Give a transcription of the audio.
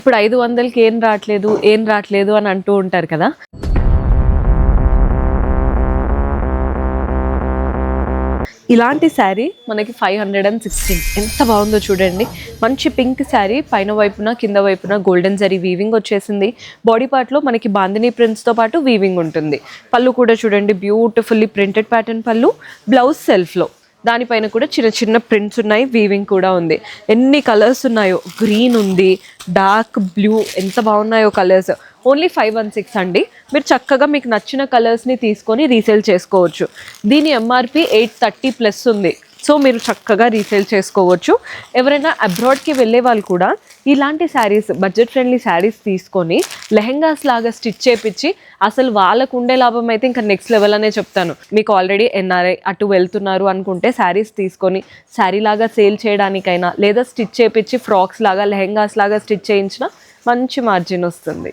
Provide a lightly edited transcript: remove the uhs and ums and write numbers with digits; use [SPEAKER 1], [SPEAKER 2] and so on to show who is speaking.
[SPEAKER 1] ఇప్పుడు 500కి ఏం రావట్లేదు అని అంటూ ఉంటారు కదా. ఇలాంటి శారీ మనకి 516. ఎంత బాగుందో చూడండి. మంచి పింక్ శారీ, పైన వైపున కింద వైపున గోల్డెన్ జరీ వీవింగ్ వచ్చేసింది. బాడీ పార్ట్లో మనకి బాందినీ ప్రింట్స్తో పాటు వీవింగ్ ఉంటుంది. పళ్ళు కూడా చూడండి, బ్యూటిఫుల్లీ ప్రింటెడ్ ప్యాటర్న్ పళ్ళు. బ్లౌజ్ సెల్ఫ్లో, దానిపైన కూడా చిన్న చిన్న ప్రింట్స్ ఉన్నాయి, వీవింగ్ కూడా ఉంది. ఎన్ని కలర్స్ ఉన్నాయో, గ్రీన్ ఉంది, డార్క్ బ్లూ, ఎంత బాగున్నాయో కలర్స్. ఓన్లీ 516 అండి. మీరు చక్కగా మీకు నచ్చిన కలర్స్ని తీసుకొని రీసేల్ చేసుకోవచ్చు. దీని ఎంఆర్పి 830+ ఉంది. సో మీరు చక్కగా రీసేల్ చేసుకోవచ్చు. ఎవరైనా అబ్రాడ్కి వెళ్ళే వాళ్ళు కూడా ఇలాంటి శారీస్, బడ్జెట్ ఫ్రెండ్లీ శారీస్ తీసుకొని లెహెంగాస్ లాగా స్టిచ్ చేపించి అసలు వాళ్ళకు ఉండే లాభం అయితే ఇంకా నెక్స్ట్ లెవెల్ అనే చెప్తాను. మీకు ఆల్రెడీ ఎన్ఆర్ఐ అటు వెళ్తున్నారు అనుకుంటే శారీస్ తీసుకొని శారీ లాగా సేల్ చేయడానికైనా, లేదా స్టిచ్ చేపించి ఫ్రాక్స్ లాగా, లెహెంగాస్ లాగా స్టిచ్ చేయించిన మంచి మార్జిన్ వస్తుంది.